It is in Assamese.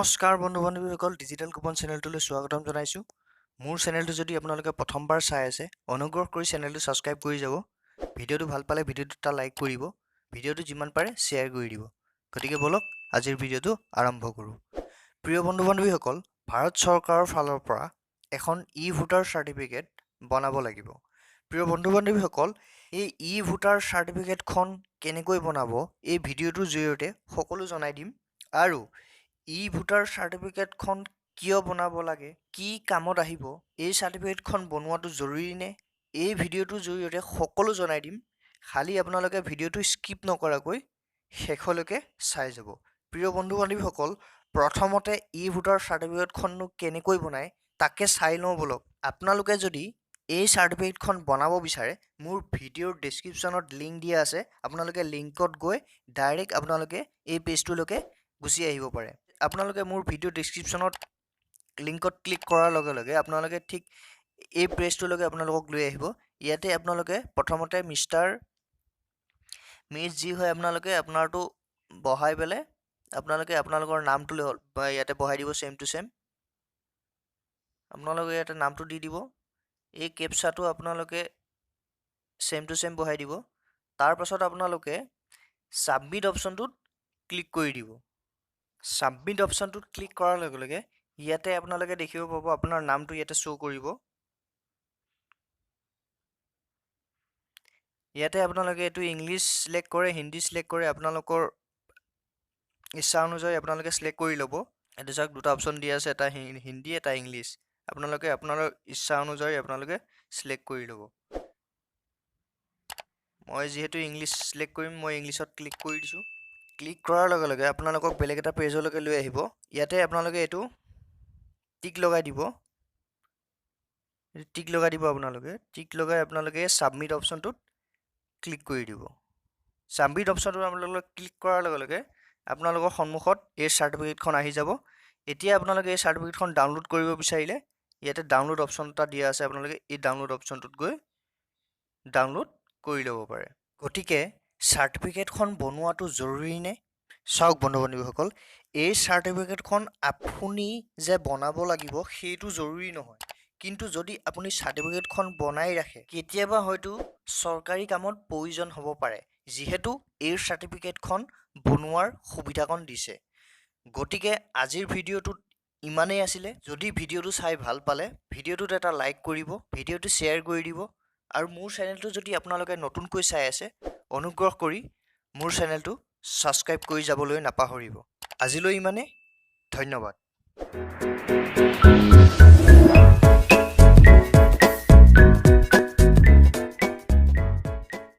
নমস্কাৰ বন্ধু বান্ধৱীসকল, ডিজিটেল কুপন চেনেলটোলৈ স্বাগতম জনাইছোঁ। মোৰ চেনেলটো যদি আপোনালোকে প্ৰথমবাৰ চাই আছে, অনুগ্ৰহ কৰি চেনেলটো ছাবস্ক্ৰাইব কৰি যাব। ভিডিঅ'টো ভাল পালে ভিডিঅ'টো এটা লাইক কৰিব, ভিডিঅ'টো যিমান পাৰে শ্বেয়াৰ কৰি দিব। গতিকে বলক আজিৰ ভিডিঅ'টো আৰম্ভ কৰোঁ। প্ৰিয় বন্ধু বান্ধৱীসকল, ভাৰত চৰকাৰৰ ফালৰ পৰা এখন ভোটাৰ চাৰ্টিফিকেট বনাব লাগিব। প্ৰিয় বন্ধু বান্ধৱীসকল, এই ভোটাৰ চাৰ্টিফিকেটখন কেনেকৈ বনাব এই ভিডিঅ'টোৰ জৰিয়তে সকলো জনাই দিম। আৰু ভোটাৰ চাৰ্টিফিকেটখন কিয় বনাব লাগে, কি কামত আহিব, এই চাৰ্টিফিকেটখন বনোৱাটো জৰুৰী নে, এই ভিডিঅ'টোৰ জৰিয়তে সকলো জনাই দিম। খালি আপোনালোকে ভিডিঅ'টো স্কিপ নকৰাকৈ শেষলৈকে চাই যাব। প্ৰিয় বন্ধু বান্ধৱীসকল, প্ৰথমতে ভোটাৰ চাৰ্টিফিকেটখননো কেনেকৈ বনায় তাকে চাই লওঁ বলক। আপোনালোকে যদি এই চাৰ্টিফিকেটখন বনাব বিচাৰে, মোৰ ভিডিঅ'ৰ ডেছক্ৰিপশ্যনত লিংক দিয়া আছে। আপোনালোকে লিংকত গৈ ডাইৰেক্ট আপোনালোকে এই পেজটোলৈকে গুচি আহিব পাৰে। আপোনালোকে মোৰ ভিডিঅ' ডেছক্ৰিপশ্যনত লিংকত ক্লিক কৰাৰ লগে লগে আপোনালোকে ঠিক এই পেজটোলৈকে আপোনালোকক লৈ আহিব। ইয়াতে আপোনালোকে প্ৰথমতে মিছ যি হয় আপোনালোকে আপোনাৰটো বহাই পেলাই আপোনালোকে আপোনালোকৰ নামটো লৈ হ'ল বা ইয়াতে বহাই দিব ছেম টু ছেম। আপোনালোকে ইয়াতে নামটো দি দিব। এই কেপচাটো আপোনালোকে ছেম টু ছেম বহাই দিব। তাৰপাছত আপোনালোকে ছাবমিট অপশ্যনটোত ক্লিক কৰি দিব। ছাবমিট অপশ্যনটোত ক্লিক কৰাৰ লগে লগে ইয়াতে আপোনালোকে দেখিব পাব আপোনাৰ নামটো ইয়াতে শ্ব' কৰিব। ইয়াতে আপোনালোকে এইটো ইংলিছ চিলেক্ট কৰে, হিন্দী চিলেক্ট কৰে, আপোনালোকৰ ইচ্ছা অনুযায়ী আপোনালোকে চিলেক্ট কৰি ল'ব। এইটো চাওক দুটা অপশ্যন দিয়া আছে, এটা হিন্দী এটা ইংলিছ। আপোনালোকে আপোনালোকৰ ইচ্ছা অনুযায়ী আপোনালোকে চিলেক্ট কৰি ল'ব। মই যিহেতু ইংলিছ চিলেক্ট কৰিম, মই ইংলিছত ক্লিক কৰি দিছোঁ। ক্লিক কৰাৰ লগে লগে আপোনালোকক বেলেগ এটা পেজলৈকে লৈ আহিব। ইয়াতে আপোনালোকে এইটো টিক লগাই দিব। আপোনালোকে টিক লগাই আপোনালোকে ছাবমিট অপশ্যনটোত ক্লিক কৰি দিব। ছাবমিট অপশ্যনটোত আপোনালোকে ক্লিক কৰাৰ লগে লগে আপোনালোকৰ সন্মুখত এই চাৰ্টিফিকেটখন আহি যাব। এতিয়া আপোনালোকে এই চাৰ্টিফিকেটখন ডাউনলোড কৰিব বিচাৰিলে ইয়াতে ডাউনলোড অপশ্যন এটা দিয়া আছে, আপোনালোকে এই ডাউনলোড অপশ্যনটোত গৈ ডাউনলোড কৰি ল'ব পাৰে। গতিকে চাৰ্টিফিকেটখন বনোৱাটো জৰুৰী নে? চাওক বন্ধু বান্ধৱীসকল, এই চাৰ্টিফিকেটখন আপুনি যে বনাব লাগিব সেইটো জৰুৰী নহয়। কিন্তু যদি আপুনি চাৰ্টিফিকেটখন বনাই ৰাখে, কেতিয়াবা হয়তো চৰকাৰী কামত প্ৰয়োজন হ'ব পাৰে, যিহেতু এই চাৰ্টিফিকেটখন বনোৱাৰ সুবিধাকণ দিছে। গতিকে আজিৰ ভিডিঅ'টোত ইমানেই আছিলে। যদি ভিডিঅ'টো চাই ভাল পালে ভিডিঅ'টোত এটা লাইক কৰিব, ভিডিঅ'টো শ্বেয়াৰ কৰি দিব। আৰু মোৰ চেনেলটো যদি আপোনালোকে নতুনকৈ চাই আছে, অনুগ্ৰহ কৰি মোৰ চেনেলটো ছাবস্ক্ৰাইব কৰি যাবলৈ নাপাহৰিব। আজিলৈ ইমানেই, ধন্যবাদ।